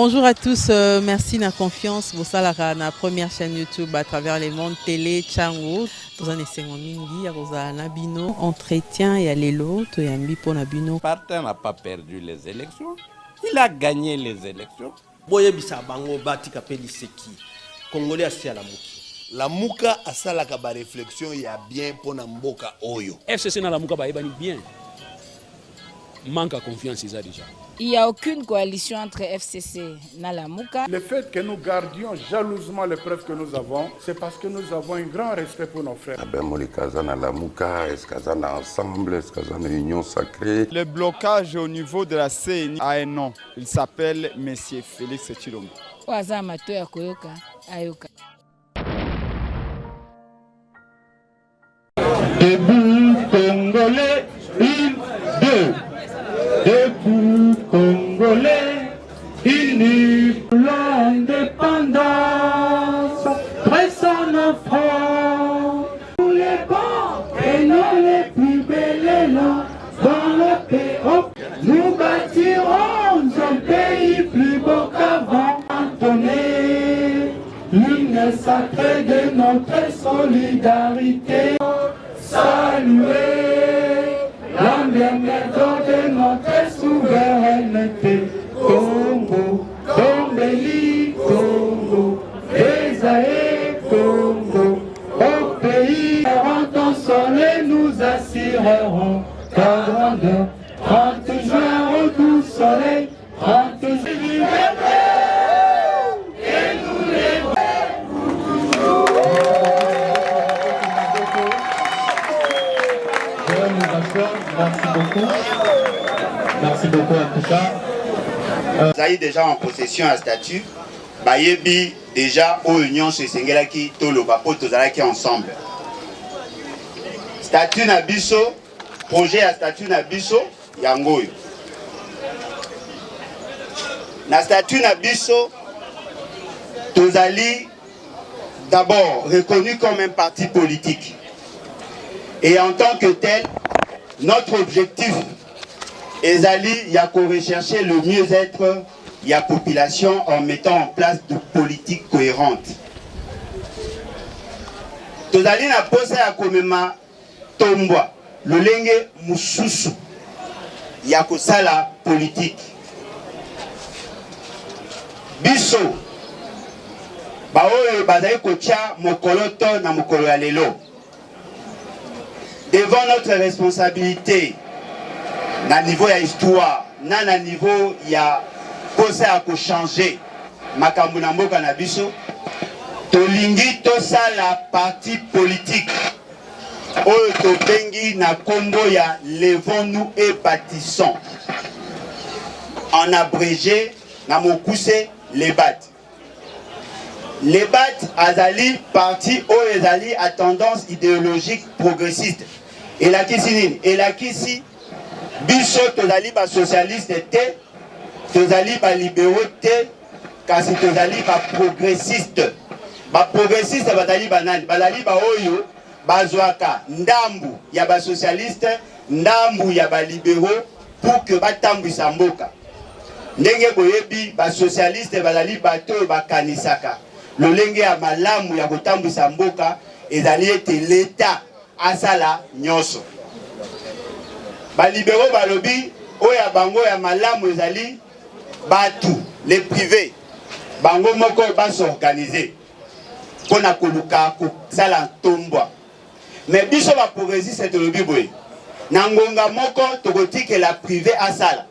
Bonjour à tous, merci de la confiance. Vous savez, la première chaîne YouTube à travers les mondes télé, Chango. Vous en êtes mingi, vous avez Nabino, entretien et allélo, tu es un pour Nabino. Parti n'a pas perdu les élections, il a gagné les élections. Boye bisa bango bati kapeli seki. Congolais asi à la muki. La muka asala ka ba réflexion ya bien pour na mboka oyo. FCC na la muka ba ebani bien. Manque à confiance ça déjà. Il n'y a aucune coalition entre FCC et Nalamuka. Le fait que nous gardions jalousement les preuves que nous avons, c'est parce que nous avons un grand respect pour nos frères. Ensemble, est-ce qu'il y a une union sacrée? Le blocage au niveau de la CNI a un nom. Il s'appelle Monsieur Félix Tshilombo. Debout Congolais, 1, 2. Debout Congolais, unis pour l'indépendance, pressons nos fronts, tous les bons et non les plus belles élan dans le pays. Nous bâtirons un pays plus beau qu'avant. Entonner l'hymne sacré de notre solidarité. Saluer la méthode de notre souveraineté. Congo, Dombéli, Congo, Esaïe, Congo. Au pays, en soleil, nous assurerons ta grandeur. 30 juin au doux soleil, 30 juillet, et nous les Merci beaucoup. Merci beaucoup en tout cas. Vous avez déjà en possession un statut. Bayebi déjà aux unions chez Sengelaki, Tolo, Bapo, Tozalaki ensemble. Statut Nabiso, projet à statut Nabiso, Yangoyo. Na statut Nabiso, Tozali, d'abord reconnu comme un parti politique. Et en tant que tel, notre objectif est à rechercher le mieux-être de la population en mettant en place de politiques cohérentes. Tozali na posa ya komema tombwa lolenge mususu ya kosala politique. Biso baoyo bazali kotia mokolo to na mokolo ya lelo. Devant notre responsabilité, na niveau ya histoire, na niveau ya posa ya ko changer makambo na mboka na biso, tolingi tosala parti politique oyo tobengi na kombo ya levons-nous et bâtissons. En abrégé, na mokuse lebat. Lebat azali parti oyo ezali à tendance idéologique progressiste. Et la kisi, biso tozali ba socialiste te, tozali ba libéraux te, kasi tozali ba progressiste. Ba progressiste bazali banani, bazali ba oyo bazwaka ndambu ya ba socialiste, ndambu ya ba libéraux pour que batambwisa mboka. Ndenge boyebi ba socialiste bazali bato bakanisaka. Lolenge ya malamu ya kotambwisa mboka ezali ete l'État asala nyoso. Ba libéraux balobi oya bango ya malamu ezali batu les privés bango moko ba s'organiser pona koluka ko sala tombwa. Mais biso ba progressiste te lobi boye na ngonga moko tokotike la privé asala.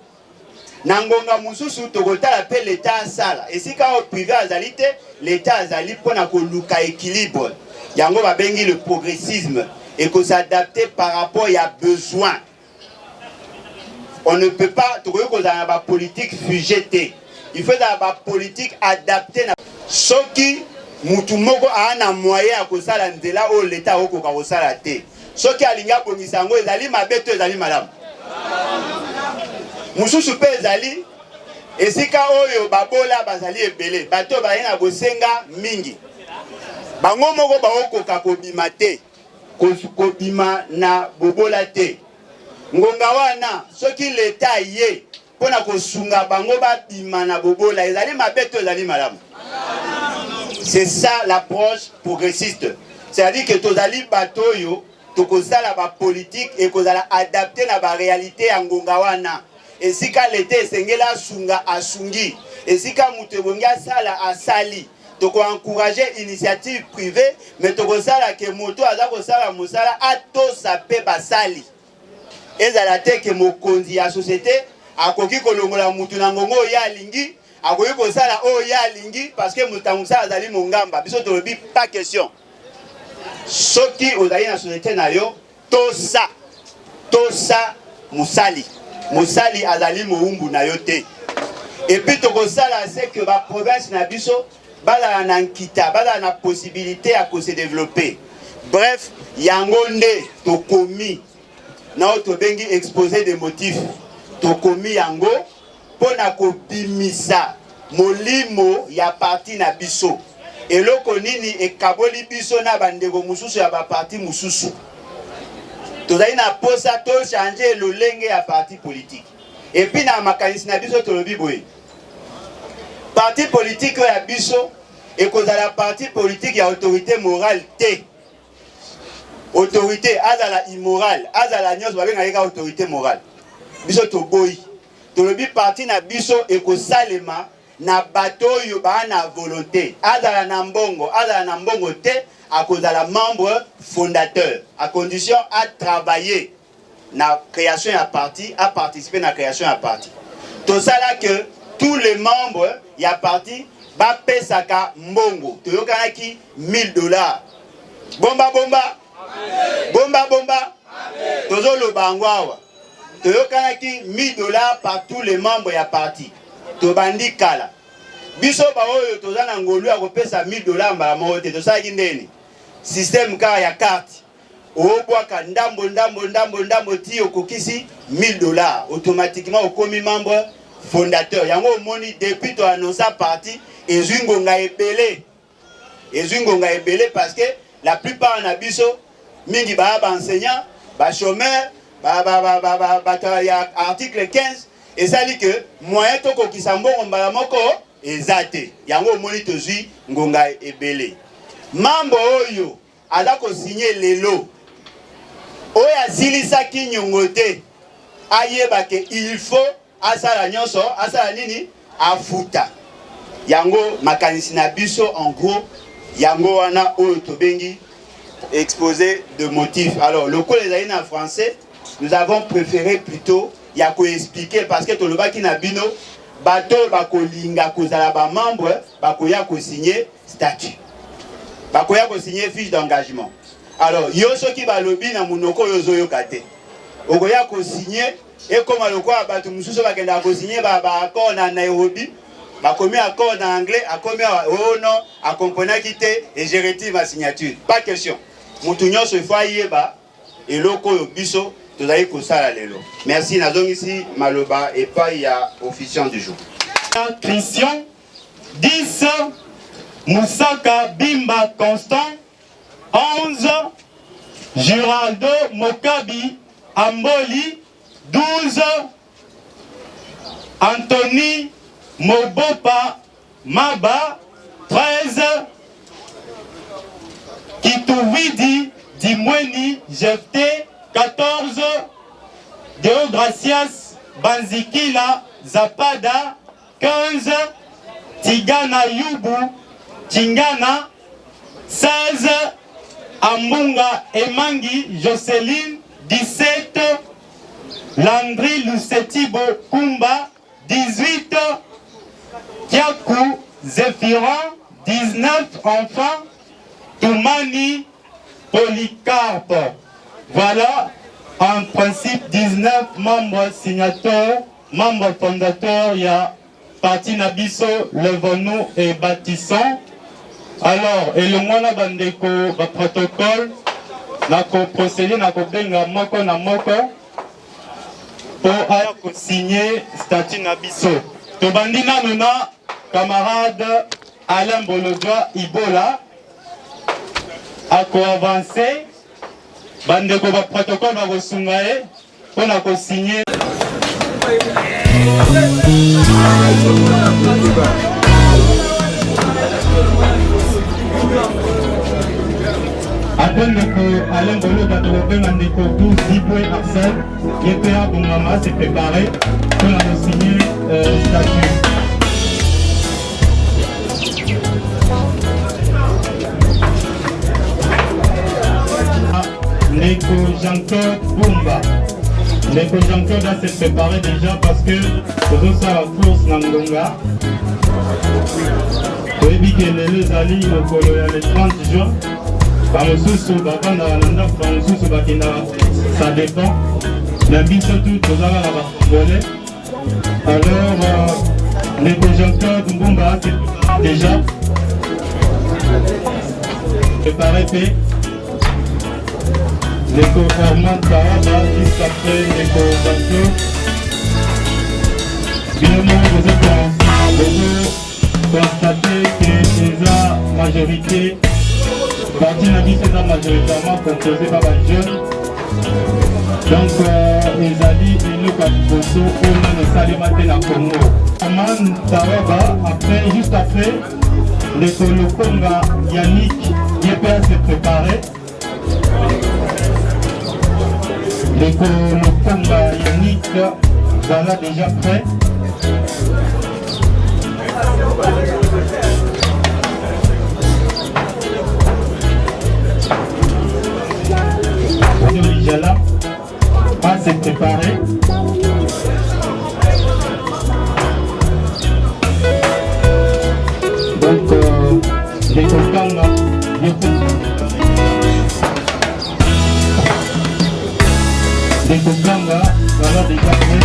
Na ngonga mususu tokotala pe l'État asala. Esika o privé azali te, l'État azali pona koluka équilibre. Yango ba bengi le progressisme et que s'adapter par rapport à besoin. On ne peut pas trouver que dans la politique fugée. Il faut dans la politique adaptée. Ce qui mutumoko a un moyen à cause de l'État ou l'État au Kokosala té. Ce qui a l'inga pour Nisango, ils allaient ma bête, ils allaient madame. Mususu pe ezali esika oyo babola bazali ebele bato bayena bosenga mingi. Bango moko baokoka kobima te. Kobima na bobola te. Ngonga wana soki l'État yé pona kosunga bango ba bimana bobola ezali mabeto ezali malamu. C'est ça l'approche progressiste. C'est-à-dire que tozali batoyo tokozala ba politique et kozala adapter na ba réalité ya ngonga wana. Et si ka l'été sengela asunga asungi, et si ka mutu bongi asala asali, toko encourager initiative privée, mais toko sala ke moto aza ko sala musala ato sape basali. Ezala te ke mokonzi ya société akoki kolongola mutu na ngongo ya lingi, akoki ko sala o ya lingi parce que mutu musala azali mongamba, biso tolobi pas question. Soki ozali na société na yo, tosa musali. Musali azali moumbu na yo te. Et puis toko sala c'est que ba province na biso bala na nkita, bala na possibilité à se développer. Bref, yango nde tokomi na otobengi exposer des motifs. Tokomi yango pona ko bimisa molimo ya parti na biso. Eloko nini ekaboli biso na bandeko mususu ya ba parti mususu. Tozali na posa to changer le lenge ya parti politique. Et puis na makanisi na biso tolobi boye. Parti politique ya biso et kozala parti politique ya autorité morale te. Autorité azala immorale, azala nyos babenga yeka autorité morale. Biso to boy. Tolobi parti na biso et kosalema na bato yo ba na volonté. Azala na mbongo te. À cause de la membre fondateur, à condition à travailler na création à parti, à participer à la création à parti. Tout ça là que tous les membres y a parti ba pesaka mbongo. Tu yokana ki $1000. Bomba. Tozo lo bangwawa. Tu yokana ki $1000 par tous les membres y a parti. To bandi kala. Biso ba oyo toza na ngolu ya kopesa $1000 mbala mote. To sa kindeni. Système car ya carte obwaka ndambo ti okokisi $1000 automatiquement okomi membre fondateur yango moni depuis to annoncer parti ezungonga ebele parce que la plupart na biso mingi ba enseignant ba chômeur ba ya article 15 et ça dit que moyen to kokisa mbongo mbala moko ezate yango moni to zui ngonga ebele. Mambo oyo adako signer lelo oya zilisa kinyongote ayeba ke il faut asala nyonso asala nini afuta yango makanisi na biso en gros yango wana oyo tobengi exposé de motifs. Alors le coup les aïna en français nous avons préféré plutôt ya ko expliquer parce que tolobaki na bino bato bakolinga kozala ba membre bakoya ko signer statut. Bakoya ko signer fiche d'engagement. Alors, yoso ki balobi na munoko yozo yokate. Okoya ko signer et comme alokwa batu mususu bakenda ko signer ba accord na Nairobi, bakomi accord en anglais, akomi oh non, accompagner quitté et j'ai retiré ma signature. Pas question. Mutu nyonso fa yeba eloko yo biso tozali ko sala lelo. Merci nazongi ici maloba et pas ya officiant du jour. Christian 10 Moussaka Bimba Constant 11 Giraldo Mokabi Amboli 12 Anthony Mobopa Maba 13 Kituvidi Dimweni Jefté 14 Deogracias Banzikila Zapada 15 Tigana Yubu Tingana 16 Amunga Emangi Joseline 17 Landry Lucetibo Kumba 18 Kiakou Zéphiran 19 enfants Toumani Polycarpe. Voilà en principe 19 membres signataires, membres fondateurs, il y a parti Nabiso, levons-nous et bâtissons. Alors, et le mois bandeko ba protocole, nako procéder nako benga moko na moko pour signer statut Nabiso. To bandina nuna camarade Alain Bolodwa Ibola ako avancer bandeko ba protocole ba kosungae pour nako signer. Après que Alain Bolo Katorobe Mandeko 12 Diboué Arsène, YPA Bongama s'est préparé pour la signer statut. Neko Jean-Claude Bumba. Neko Jean-Claude a s'est préparé déjà parce que c'est ça la course Nangonga. Oyebi Kelele Zali le 30 juin. Bamosusu babanda balanda bamosusu bakenda ça dépend na biso tout tozala na bacongolais. Alors Neko Jean-Claude Mbumba déjà préparé fait Neko Herman Taraba juste après Neko Jean-Claude finalement vous constatez que la majorité parti na biso eza majoritairement composé par bajeunes. Donc ezali eloko ya liboso oyo nano esalema te na Congo. Herman Taraba après juste après Ndeko Lokonga Yannick ye mpe ase préparé. Ndeko Lokonga Yannick voilà déjà prêt. Lijala va se préparer. Donc les Kokanga voilà déjà prêt.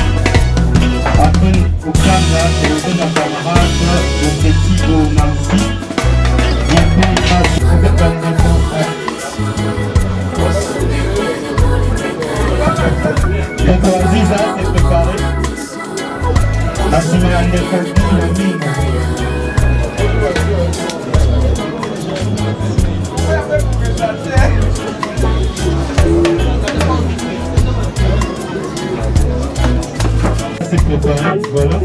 Après Kokanga c'est le camarade de Petit de Nancy. Donc Aziza s'est préparé. La semaine de Covid, s'est préparé, voilà.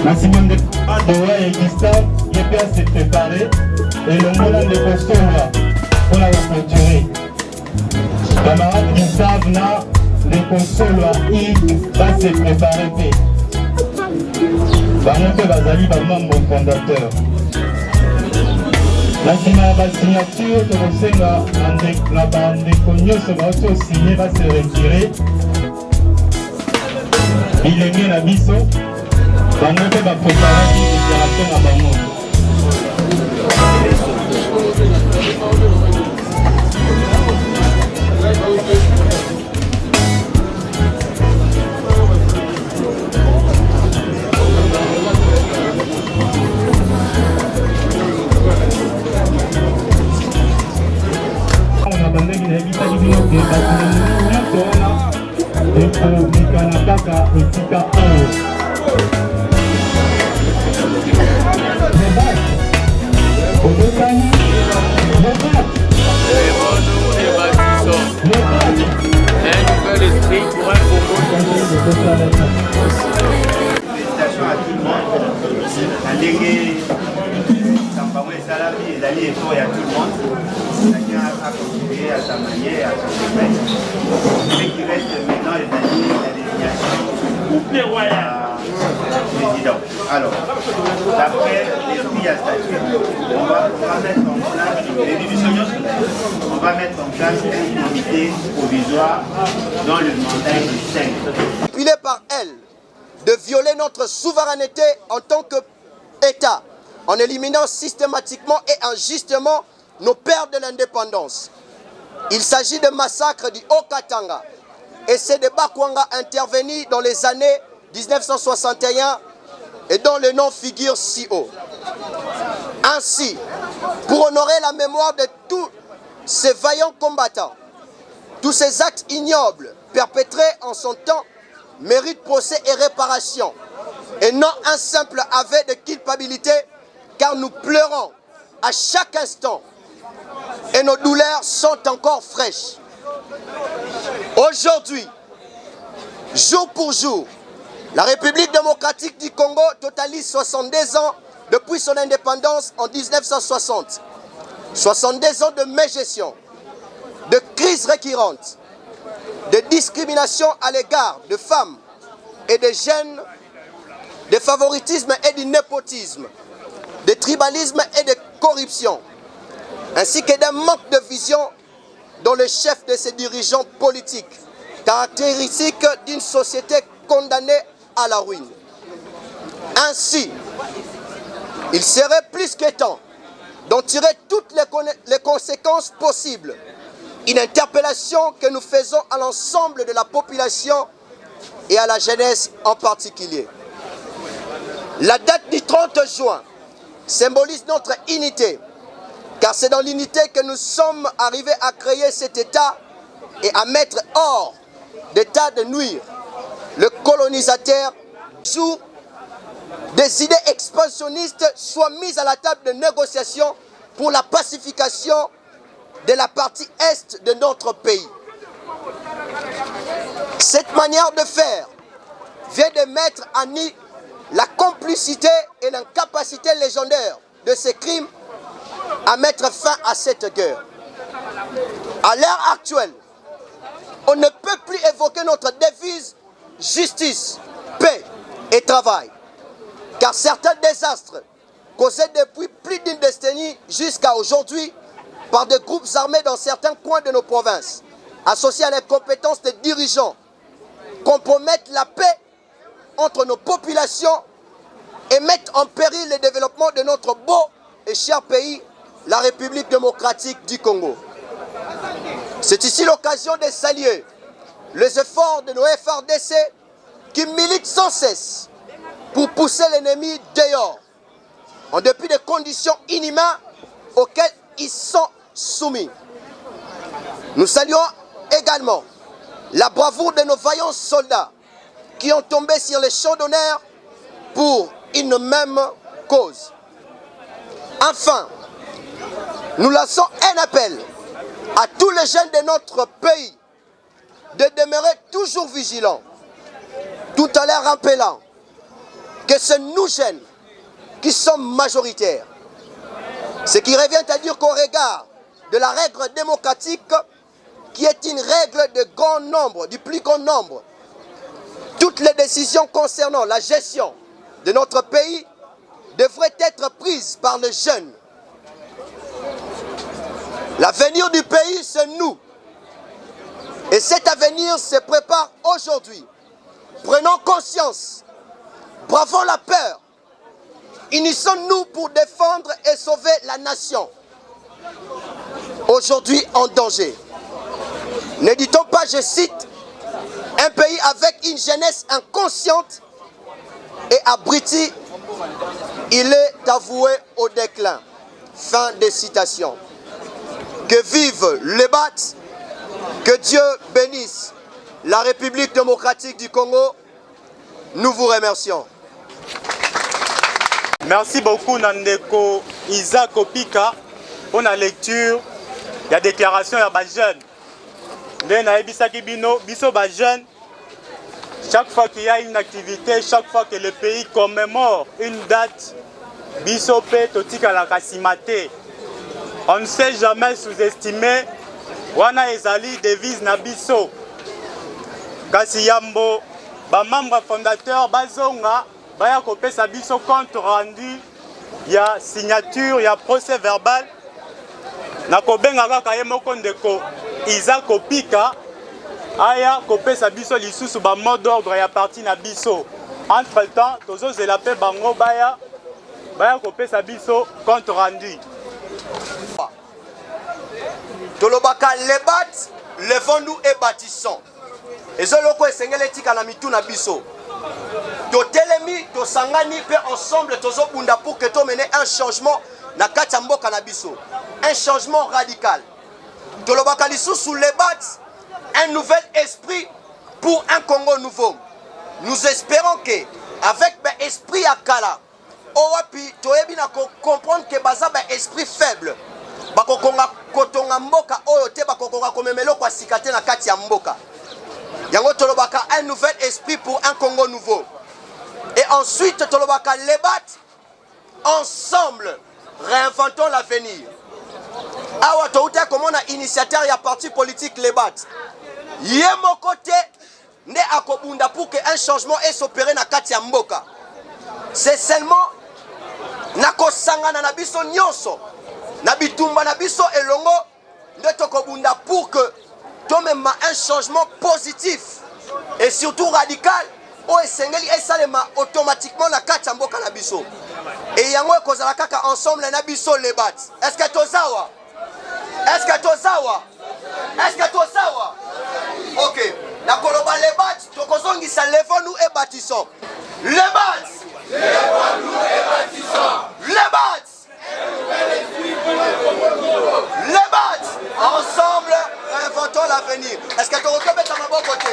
La semaine de Dora et Gustave, YPA s'est préparé et le moment de Kosovo pour la clôturer. Camarade Gustave n'a de Kosovo va se préparer. Bamonte Bazali va membre fondateur. La signature de Rosenga na bandeko nyonso baoto signé va se retirer. Bilenge na biso bango mpe bapreparaki déclaration na bango. On a bandeki na yebisaki bino ke bato nyonso wana ekomikana kaka esika oyo. Félicitations à tout le monde. Allégué, Sambamo et Salami, les alliés et tout, il y a tout le monde. Chacun a contribué à sa manière, à son domaine. Ce qui reste maintenant, les alliés, la désignation président. Alors, d'après l'esprit à statuer, on va mettre en place les divisions solaires. On va mettre en place une unité provisoire dans le mandat du 5. Il est par elle de violer notre souveraineté en tant qu'État, en éliminant systématiquement et injustement nos pères de l'indépendance. Il s'agit de massacre du Haut-Katanga et c'est de Bakwanga intervenus dans les années 1961 et dont le nom figure si haut. Ainsi, pour honorer la mémoire de tous ces vaillants combattants, tous ces actes ignobles perpétrés en son temps méritent procès et réparation, et non un simple aveu de culpabilité, car nous pleurons à chaque instant et nos douleurs sont encore fraîches. Aujourd'hui, jour pour jour, la République démocratique du Congo totalise 62 ans depuis son indépendance en 1960. 62 ans de mégestion, de crises récurrentes, de discrimination à l'égard de femmes et de jeunes, de favoritisme et du népotisme, de tribalisme et de corruption, ainsi que d'un manque de vision dans le chef de ses dirigeants politiques, caractéristique d'une société condamnée à la ruine. Ainsi, il serait plus que temps d'en tirer toutes les conséquences possibles. Une interpellation que nous faisons à l'ensemble de la population et à la jeunesse en particulier. La date du 30 juin symbolise notre unité, car c'est dans l'unité que nous sommes arrivés à créer cet État et à mettre hors d'état de nuire le colonisateur, jour des idées expansionnistes soient mises à la table de négociation pour la pacification de la partie est de notre pays. Cette manière de faire vient de mettre à nu la complicité et l'incapacité légendaire de ces crimes à mettre fin à cette guerre. À l'heure actuelle, on ne peut plus évoquer notre devise justice, paix et travail, car certains désastres causés depuis plus d'une décennie jusqu'à aujourd'hui par des groupes armés dans certains coins de nos provinces, associés à l'incompétence des dirigeants, compromettent la paix entre nos populations et mettent en péril le développement de notre beau et cher pays, la République démocratique du Congo. C'est ici l'occasion de saluer les efforts de nos FRDC qui militent sans cesse pour pousser l'ennemi dehors, en dépit des conditions inhumaines auxquelles ils sont soumis. Nous saluons également la bravoure de nos vaillants soldats qui ont tombé sur les champs d'honneur pour une même cause. Enfin, nous lançons un appel à tous les jeunes de notre pays de demeurer toujours vigilants, tout en leur rappelant que c'est nous jeunes qui sommes majoritaires. Ce qui revient à dire qu'au regard de la règle démocratique, qui est une règle de grand nombre, du plus grand nombre, toutes les décisions concernant la gestion de notre pays devraient être prises par les jeunes. L'avenir du pays, c'est nous. Et cet avenir se prépare aujourd'hui. Prenons conscience, bravons la peur, unissons-nous pour défendre et sauver la nation, aujourd'hui en danger. Ne dit-on pas, je cite, un pays avec une jeunesse inconsciente et abrutie, il est avoué au déclin. Fin de citation. Que vive le BAT, que Dieu bénisse la République démocratique du Congo. Nous vous remercions. Merci beaucoup Nandeko Isaac Opika pour la lecture de la déclaration de jeunes. Chaque fois qu'il y a une activité, chaque fois que le pays commémore une date, Bisope Totika la Kassimate. On ne sait jamais sous-estimer wana ezali devise na biso. Kasi yambo ba membre fondateur bazonga baya kopesa biso compte rendu ya signature ya procès verbal na kobenga kaka ye moko ndeko Isaac Opika aya kopesa biso lisusu ba mot d'ordre ya parti na biso. Entre temps tozo zela pe bango baya kopesa biso compte rendu. Tolobaka lebat, levons-nous et bâtissons. Et ce loko esengele tika na mitu na biso. Totelemi, tosangani pe ensemble tozo bunda pour que to mener un changement na kati mboka na biso. Un changement radical. Tolobaka lisusu lebat, un nouvel esprit pour un Congo nouveau. Nous espérons que avec l'esprit akala, owapi toyebi na comprendre que baza esprit faible. Bako konga kotonga mboka oyo te bakokoka komemelo kwa sikate na kati ya mboka. Yango tolobaka un nouvel esprit pour un Congo nouveau. Et ensuite tolobaka lebat ensemble réinventons l'avenir. Awa touta comme on a initiateur ya parti politique lebat. Yemo côté ne akobunda pour que un changement ait s'opérer na kati ya mboka. C'est seulement nako sangana na biso nyonso na bitumba na biso elongo nde tokobunda pour que tomema un changement positif et surtout radical o esengeli esalema automatiquement na kati ya mboka na biso et yango ekozala kaka ensemble na biso lebat. Est-ce que tozawa? Est-ce que tozawa? Est-ce que tozawa? OK. Na koloba lebat tokozongisa levons-nous et bâtissons. Lebat. Levons-nous et bâtissons. Lebat. Lebat. Ensemble, réinventons l'avenir. Est-ce que tu reconnais à ma bonne côté?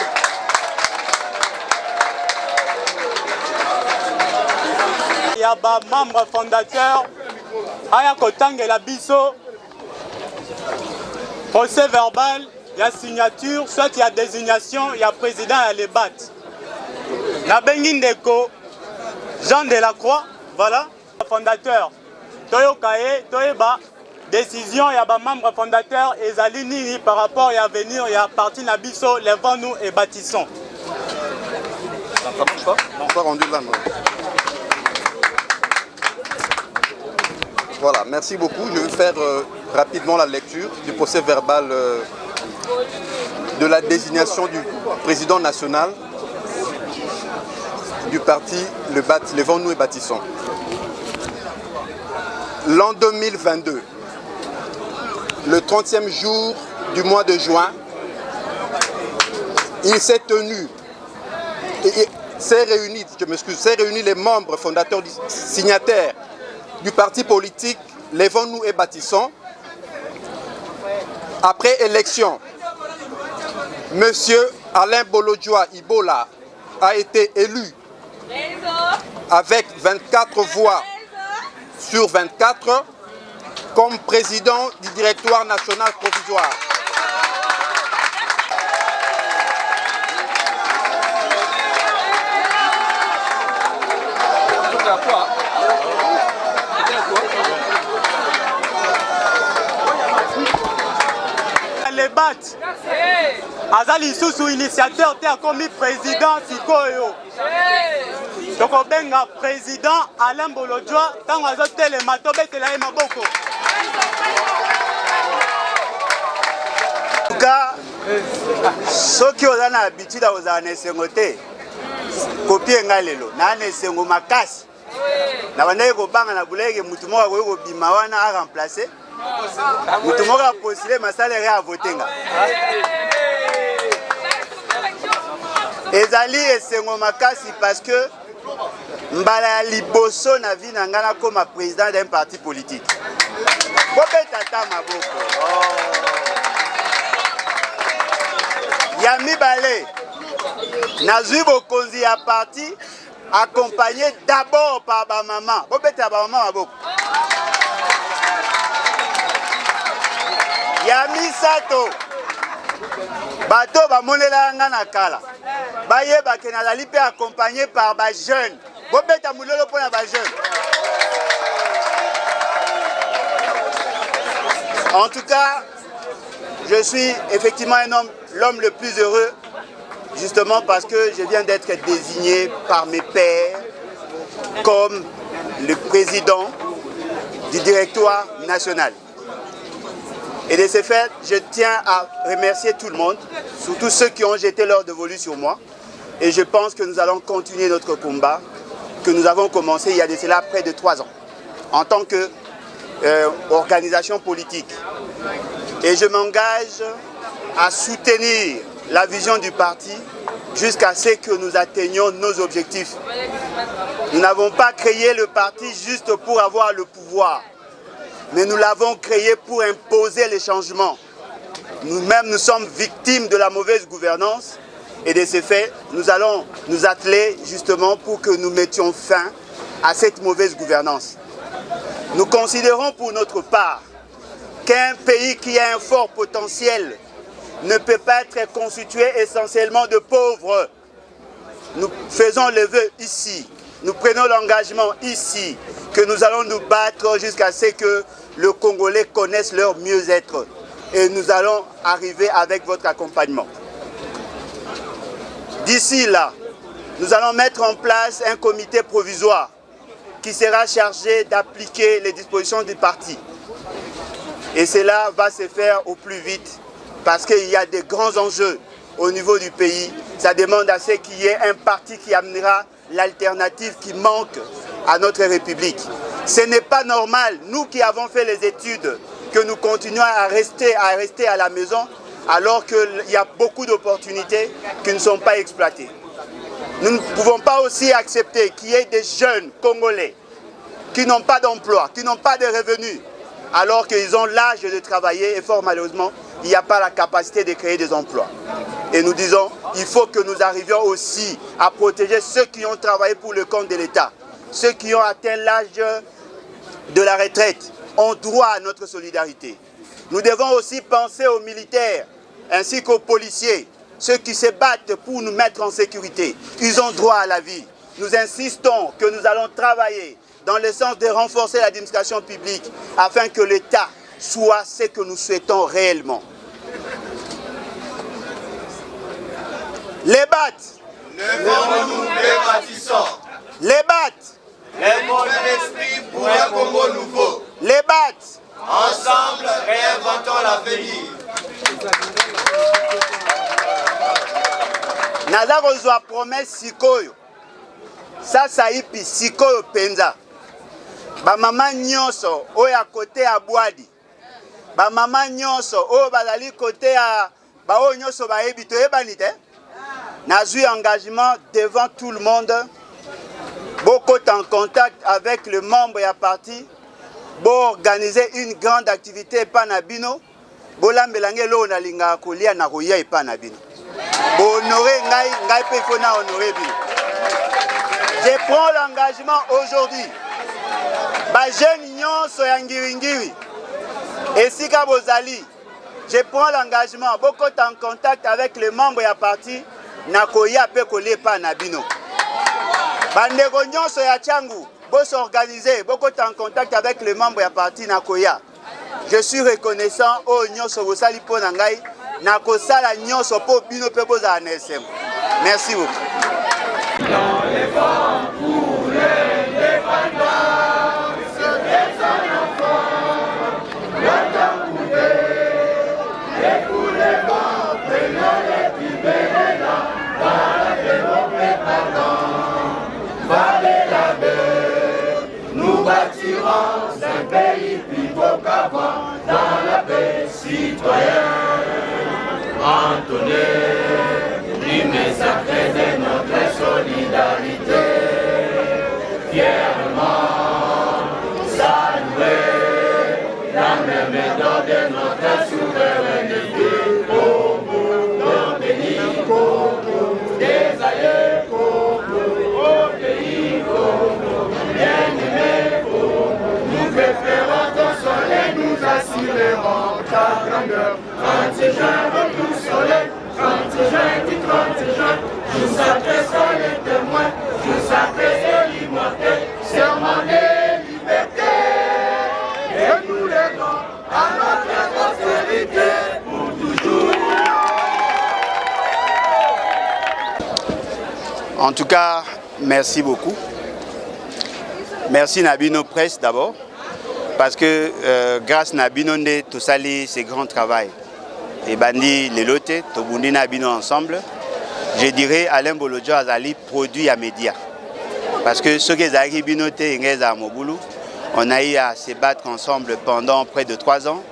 Il y a des membres fondateurs, Aya Kotangela Bisso, procès verbal, il y a signature, soit il y a désignation, il y a président à les battre. Nabengindeko, Jean Delacroix, voilà, fondateur. Toyokaye, Toyeba, décision, il y a des membres fondateurs, et Zalini par rapport à l'avenir, il y a parti Nabiso, levons-nous et bâtissons. Ça marche pas? On va rendu là. Voilà, merci beaucoup. Je vais faire rapidement la lecture du procès verbal de la désignation du président national du parti Levons-nous et bâtissons. L'an 2022, le 30e jour du mois de juin, il s'est tenu et s'est réuni les membres fondateurs signataires du parti politique Levons-nous et bâtissons. Après élection, Monsieur Alain Bolodjoa Ibola a été élu avec 24 voix sur 24 comme président du directoire national provisoire. Les battre. Azali sous initiateur t'es commis président Sikoyo. Donc on benga président Alain Bolodjoa tant azote les matobe te la maboko. En tout cas, ceux qui ont l'habitude à oser sengote, copier ngalelo, na ne sengo makasi. Na banaye ko banga na bulege mutu mo ko bima wana a remplacer. Mutu mo ka postuler masalaire à voter nga. Ezali esengo makasi parce que mbala liboso na vie na ngana comme président d'un parti politique. Bobeta maboko. Yami Balé, nazui bokonzi ya parti accompagné d'abord par ba maman. Bobeta ba maman maboko. Yami Sato, bato ba molela ngana kala. Baye ba kenazali pe accompagné par ba jeune. Bobeta mulolo pona ba jeune. En tout cas, je suis effectivement l'homme le plus heureux, justement parce que je viens d'être désigné par mes pairs comme le président du directoire national. Et de ce fait, je tiens à remercier tout le monde, surtout ceux qui ont jeté leur dévolu sur moi. Et je pense que nous allons continuer notre combat que nous avons commencé il y a de cela près de 3 ans, en tant qu'organisation politique. Et je m'engage à soutenir la vision du parti jusqu'à ce que nous atteignions nos objectifs. Nous n'avons pas créé le parti juste pour avoir le pouvoir, mais nous l'avons créé pour imposer les changements. Nous-mêmes, nous sommes victimes de la mauvaise gouvernance et de ce fait, nous allons nous atteler justement pour que nous mettions fin à cette mauvaise gouvernance. Nous considérons pour notre part qu'un pays qui a un fort potentiel ne peut pas être constitué essentiellement de pauvres. Nous faisons le vœu ici, nous prenons l'engagement ici, que nous allons nous battre jusqu'à ce que le Congolais connaisse leur mieux-être. Et nous allons arriver avec votre accompagnement. D'ici là, nous allons mettre en place un comité provisoire qui sera chargé d'appliquer les dispositions du parti. Et cela va se faire au plus vite parce qu'il y a de grands enjeux au niveau du pays. Ça demande à ce qu'il y ait un parti qui amènera l'alternative qui manque à notre République. Ce n'est pas normal, nous qui avons fait les études, que nous continuons à rester à la maison alors qu'il y a beaucoup d'opportunités qui ne sont pas exploitées. Nous ne pouvons pas aussi accepter qu'il y ait des jeunes Congolais qui n'ont pas d'emploi, qui n'ont pas de revenus, alors qu'ils ont l'âge de travailler et fort malheureusement, il n'y a pas la capacité de créer des emplois. Et nous disons, il faut que nous arrivions aussi à protéger ceux qui ont travaillé pour le compte de l'État. Ceux qui ont atteint l'âge de la retraite ont droit à notre solidarité. Nous devons aussi penser aux militaires ainsi qu'aux policiers, ceux qui se battent pour nous mettre en sécurité. Ils ont droit à la vie. Nous insistons que nous allons travailler dans le sens de renforcer l'administration publique afin que l'État soit ce que nous souhaitons réellement. Les BAT, Lèvons-nous les bâtissants. Les BAT, Lèvons l'esprit pour un Congo nouveau. Les BAT, ensemble réinventons l'avenir. naza kozwa promesse sikoyo sasa ipi sikoyo penza bamama nyonso oyo ya kote ya bwadi bamama nyonso oyo bazali kote ya baoyo nyonso bayebi toyebani te nazwi engagement devant tout le monde beaucoup en contact avec le membre ya parti pour organiser une grande activité epa na bino bolambelange lo na linga kolia na koya epa na bino honorer ngai pe fona honorer bino. Je prends l'engagement aujourd'hui ba jeune nyonso ya ngiringiri esika bozali je prends l'engagement beaucoup en contact avec les membres ya parti na koya pe kolia epa na bino bandeko nyonso ya Tchangu pour s'organiser, beaucoup en contact avec les membres de la partie Nakoya. Je suis reconnaissant au nyonso bosali po nangai nakosala nyonso po bino pe boza NSM. Merci beaucoup. Dans les vents pour l'indépendance, des enfants, l'entend couper, et pour les vents, prenons les plus belles dans la développée pardon, valez la baie, nous bâtirons un pays plus beau qu'avant, dans la paix citoyenne. Antoine, l'hymne sacré de notre solidarité, fièrement saluer la même méthode de notre souveraineté. Congo, mon pays, Congo, des aïeux, Congo, au pays, Congo, bien-aimé, Congo, nous préférons ton soleil, nous assurerons ta grandeur. 30 juin, retour soleil, 30 juin, 30 juin, jour sacré sont les témoins, jour sacré et l'immortel, serment de liberté. Et nous lèvons à notre prospérité pour toujours. En tout cas, merci beaucoup. Merci Nabino Presse d'abord, parce que grâce à Nabino Nde, tout ça, c'est grand travail. Et Bandi Lelote, Tobundi Nabino ensemble, je dirais Alain Bolodjo Azali produit à médias. Parce que ceux qui ont binoté à Moboulou, on a eu à se battre ensemble pendant près de 3 ans.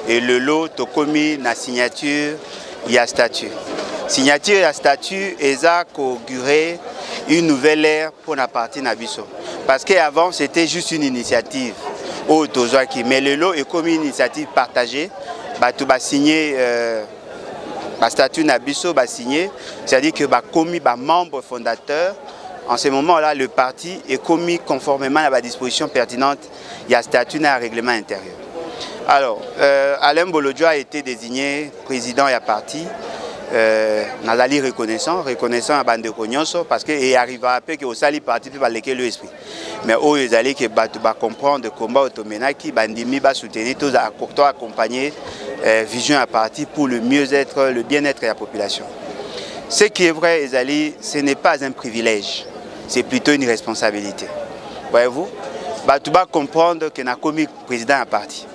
Et le lot, Tokomi, na signature, il y a statut. Signature et statut, ils ont inauguré une nouvelle ère pour la partie Nabiso. Parce qu'avant, c'était juste une initiative. Mais le lot est comme une initiative partagée. Tu vas signer le statut Nabiso, c'est-à-dire que commis membre fondateur. En ce moment-là, le parti est commis conformément à la disposition pertinente. Il y a statut dans le règlement intérieur. Alors, Alain Bolodjoa a été désigné président et à parti. Nazali reconnaissant à bande de parce que il arrivera à peu que au sali parti peut lequel le esprit. Mais au Ezali que va comprendre le combat automena qui bandimi va soutenir tous accompagner vision à parti pour le mieux-être, le bien-être de la population. Ce qui est vrai, Ezali, ce n'est pas un privilège, c'est plutôt une responsabilité. Voyez-vous, tu vas comprendre que n'a commis président à parti.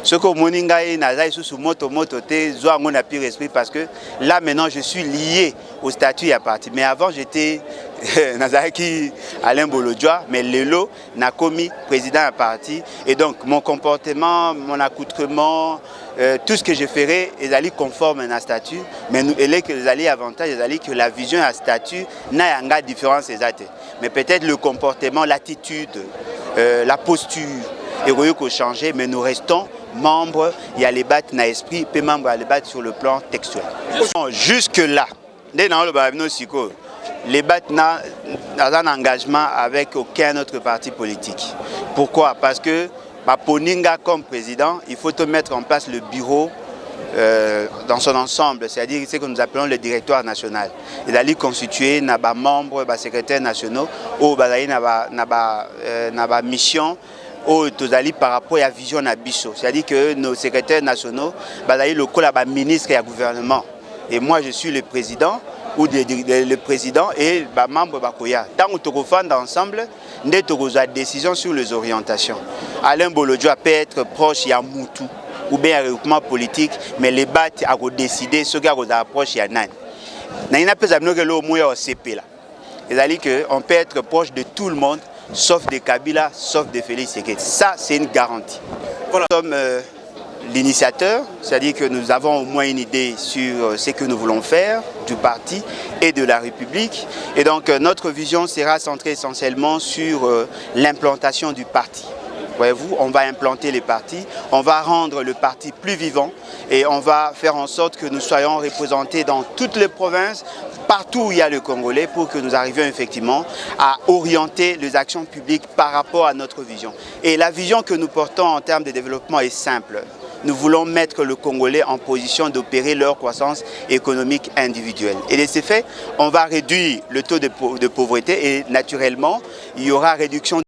Ce que Moningaï n'a sous moto n'a pire esprit parce que là maintenant je suis lié au statut à parti. Mais avant j'étais Nazaki Alain Bolodjoa, mais Lelo n'a commis président à parti. Et donc mon comportement, mon accoutrement, tout ce que je ferai est allé conforme à un statut. Mais nous est que les alliés avantages, que la vision à statut n'a pas de différence exacte. Mais peut-être le comportement, l'attitude, la posture est changer, mais nous restons membres, il y a les battes dans l'esprit, puis membres, il y a les battes sur le plan textuel. Jusque-là, les battes n'ont un engagement avec aucun autre parti politique. Pourquoi? Parce que Poninga comme président, il faut mettre en place le bureau dans son ensemble, c'est-à-dire ce que nous appelons le directoire national. Il a constitué des membres, des secrétaires nationaux, ou des mission par rapport à la vision de Bisso. C'est-à-dire que nos secrétaires nationaux, le ministre et le gouvernement. Et moi, je suis le président ou le président et les membres Bakoya. Tant que nous faisons ensemble, nous avons une décision sur les orientations. Alain Bolodjoa peut être proche de Moutou ou bien un regroupement politique, mais les battes ont décidé ce qui est approche de Nan. Nous avons besoin de CP là. C'est-à-dire qu'on peut être proche de tout le monde, sauf de Kabila, sauf de Félix Tshisekedi. Ça, c'est une garantie. Voilà. Nous sommes l'initiateur, c'est-à-dire que nous avons au moins une idée sur ce que nous voulons faire du parti et de la République. Et donc, notre vision sera centrée essentiellement sur l'implantation du parti. Voyez-vous, on va implanter les partis, on va rendre le parti plus vivant et on va faire en sorte que nous soyons représentés dans toutes les provinces, partout où il y a le Congolais, pour que nous arrivions effectivement à orienter les actions publiques par rapport à notre vision. Et la vision que nous portons en termes de développement est simple. Nous voulons mettre le Congolais en position d'opérer leur croissance économique individuelle. Et de ce fait, on va réduire le taux de pauvreté et naturellement, il y aura réduction